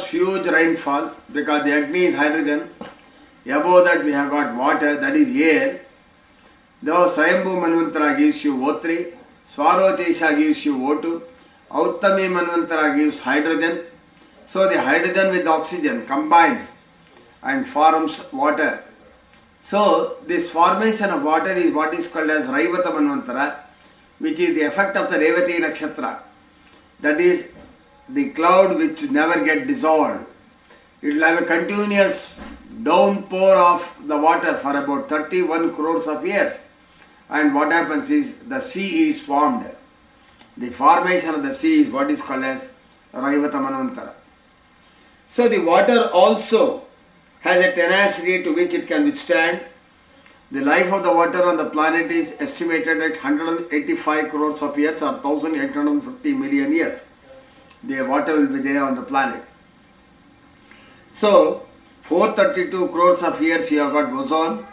Huge rainfall because the Agni is hydrogen. Above that we have got water, that is air. Though Swayambhu Manvantara gives you O3, Swarotesha gives you O2, Auttami Manvantara gives hydrogen. So the hydrogen with oxygen combines and forms water. So this formation of water is what is called as Raivata Manvantara, which is the effect of the Revati Nakshatra. That is the cloud which never get dissolved. It will have a continuous downpour of the water for about 31 crores of years. And what happens is the sea is formed. The formation of the sea is what is called as Raivata Manvantara. So the water also has a tenacity to which it can withstand. The life of the water on the planet is estimated at 185 crores of years or 1850 million years. The water will be there on the planet. So 432 crores of years you have got ozone.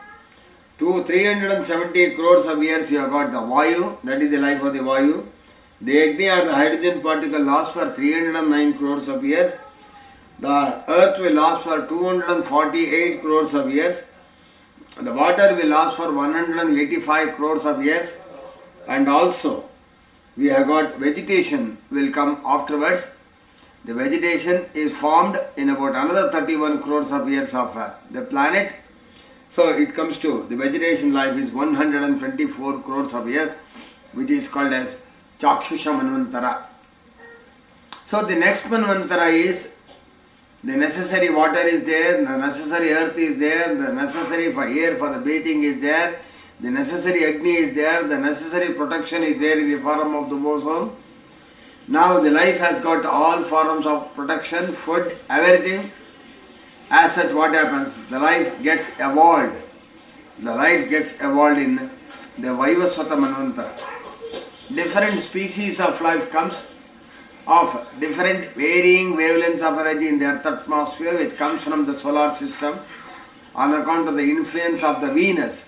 To 370 crores of years you have got the Vayu, that is the life of the Vayu. The Agni or the hydrogen particle lasts for 309 crores of years. The earth will last for 248 crores of years. The water will last for 185 crores of years. And also we have got vegetation will come afterwards. The vegetation is formed in about another 31 crores of years of the planet. So it comes to the vegetation life is 124 crores of years, which is called as Chakshusha Manvantara. So the next Manvantara is the necessary water is there, the necessary earth is there, the necessary for air for the breathing is there, the necessary Agni is there, the necessary protection is there in the form of the ozone. Now the life has got all forms of protection, food, everything. As such, what happens? The life gets evolved. The life gets evolved in the Vaivasvata Manvantara. Different species of life comes of different varying wavelengths of energy in the earth atmosphere, which comes from the solar system on account of the influence of the Venus.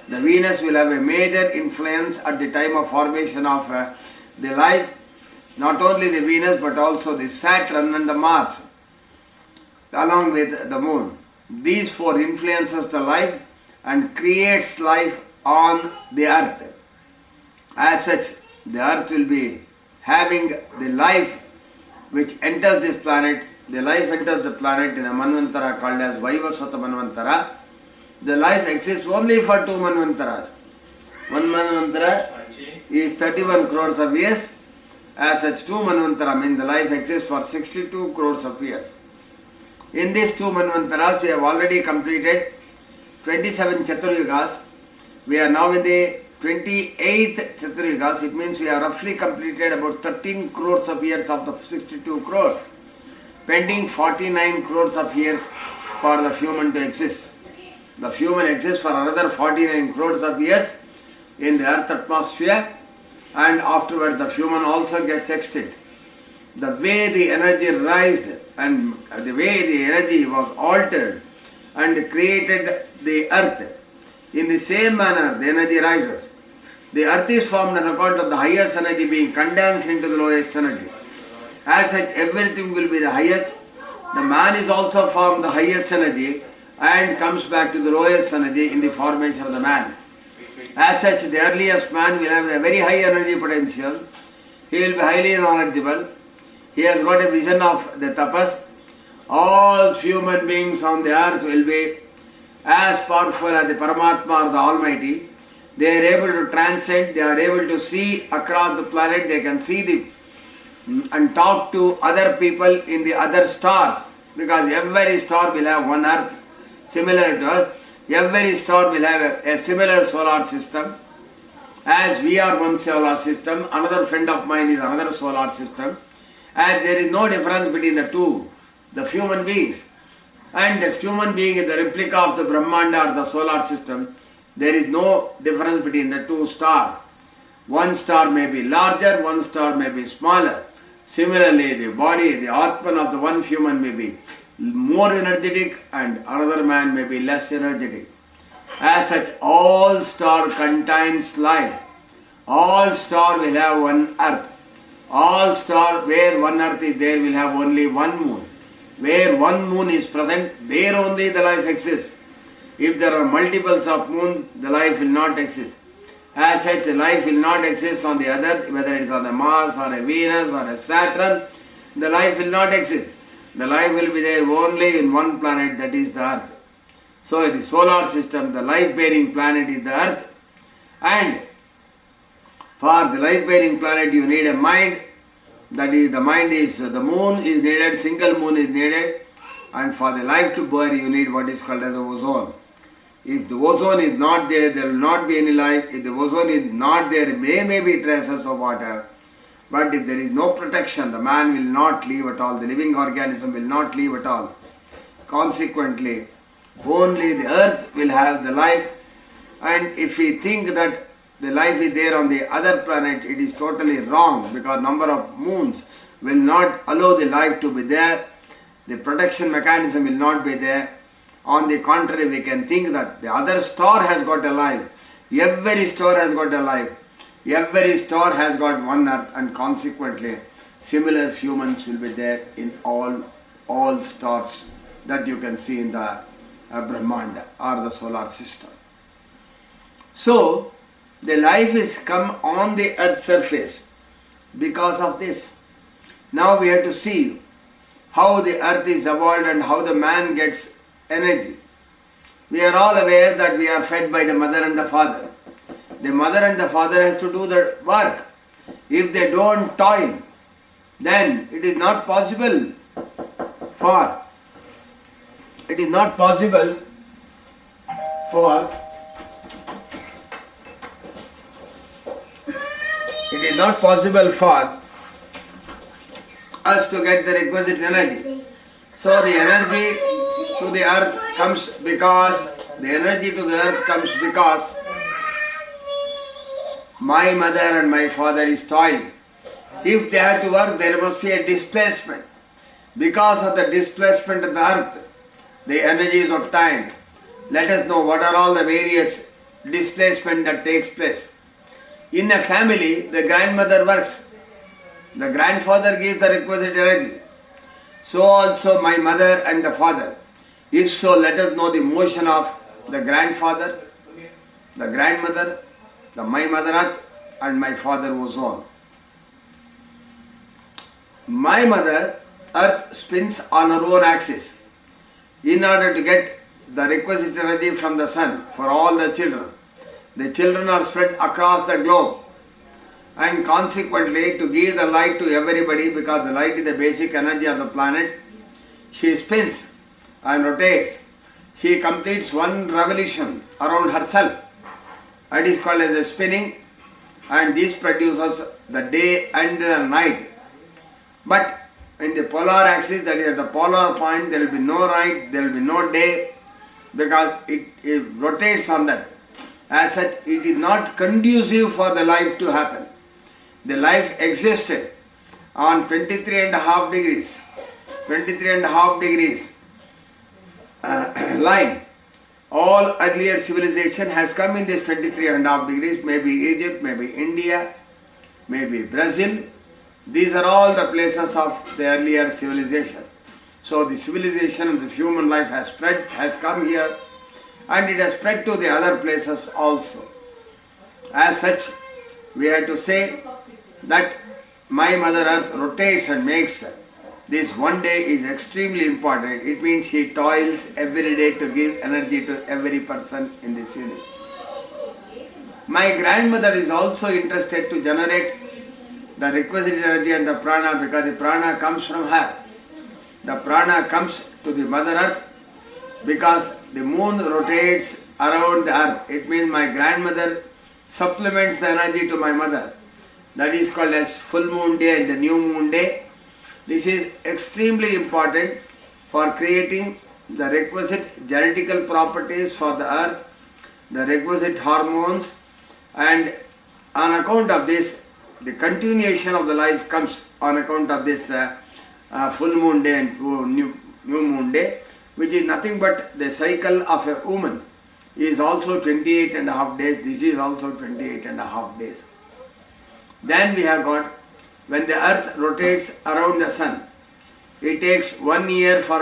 The Venus will have a major influence at the time of formation of the life. Not only the Venus but also the Saturn and the Mars along with the moon. These four influences the life and creates life on the earth. As such, the earth will be having the life which enters this planet. The life enters the planet in a Manvantara called as Vaivasvata Manvantara. The life exists only for two Manvantaras. One Manvantara is 31 crores of years. As such, two Manvantara means the life exists for 62 crores of years. In these two Manvantaras, we have already completed 27 Chaturyugas. We are now in the 28th Chaturyugas. It means we have roughly completed about 13 crores of years of the 62 crores. Pending 49 crores of years for the human to exist. The human exists for another 49 crores of years in the earth atmosphere, and afterwards the human also gets extinct. The way the energy rised and the way the energy was altered and created the earth, in the same manner the energy rises. The earth is formed on account of the highest energy being condensed into the lowest energy. As such, everything will be the highest. The man is also formed the highest energy and comes back to the lowest energy in the formation of the man. As such, the earliest man will have a very high energy potential. He will be highly knowledgeable. He has got a vision of the tapas. All human beings on the earth will be as powerful as the Paramatma or the Almighty. They are able to transcend, they are able to see across the planet, they can see and talk to other people in the other stars, because every star will have one earth similar to us. Every star will have a similar solar system. As we are one solar system, another friend of mine is another solar system. And there is no difference between the two, the human beings. And the human being is the replica of the Brahmanda or the solar system. There is no difference between the two stars. One star may be larger, one star may be smaller. Similarly, the body, the Atman of the one human may be more energetic and another man may be less energetic. As such, all star contains life. All star will have one earth. All star where one earth is there will have only one moon. Where one moon is present, there only the life exists. If there are multiples of moon, the life will not exist. As such, life will not exist on the other, whether it is on the Mars or a Venus or a Saturn, the life will not exist. The life will be there only in one planet, that is the Earth. So in the solar system, the life-bearing planet is the Earth, and for the life-bearing planet you need a mind. That is, the mind is, the moon is needed, single moon is needed, and for the life to bear you need what is called as a ozone. If the ozone is not there, there will not be any life. If the ozone is not there, there may be traces of water. But if there is no protection, the man will not live at all, the living organism will not live at all. Consequently, only the earth will have the life, and if we think that the life is there on the other planet, it is totally wrong, because number of moons will not allow the life to be there. The protection mechanism will not be there. On the contrary, we can think that the other star has got a life. Every star has got a life. Every star has got one earth, and consequently similar humans will be there in all stars that you can see in the Brahmanda or the solar system. So the life is come on the earth's surface because of this. Now we have to see how the earth is evolved and how the man gets energy. We are all aware that we are fed by the mother and the father. The mother and the father has to do the work. If they don't toil, then it is not possible for us to get the requisite energy. So the energy to the earth comes because my mother and my father is toiling. If they have to work, there must be a displacement. Because of the displacement of the earth, the energy is obtained. Let us know what are all the various displacement that takes place. In a family, the grandmother works. The grandfather gives the requisite energy. So also my mother and the father. If so, let us know the motion of the grandfather, the grandmother, my mother earth, and my father ozone. My mother earth spins on her own axis in order to get the requisite energy from the sun for all the children. The children are spread across the globe, and consequently to give the light to everybody, because the light is the basic energy of the planet, she spins and rotates. She completes one revolution around herself. It is called as the spinning, and this produces the day and the night. But in the polar axis, that is at the polar point, there will be no night, there will be no day, because it rotates on that. As such, it is not conducive for the life to happen. The life existed on 23.5 degrees line. All earlier civilization has come in this 23.5 degrees, maybe Egypt, maybe India, maybe Brazil. These are all the places of the earlier civilization. So the civilization of the human life has spread, has come here, and it has spread to the other places also. As such, we have to say that my mother earth rotates and makes this one day is extremely important. It means she toils every day to give energy to every person in this unit. My grandmother is also interested to generate the requisite energy and the prana, because the prana comes from her. The prana comes to the mother earth because the moon rotates around the earth. It means my grandmother supplements the energy to my mother. That is called as full moon day and the new moon day. This is extremely important for creating the requisite genetical properties for the earth, the requisite hormones, and on account of this, the continuation of the life comes on account of this full moon day and new moon day, which is nothing but the cycle of a woman is also 28.5 days. This is also 28.5 days. Then we have got when the earth rotates around the sun. It takes 1 year for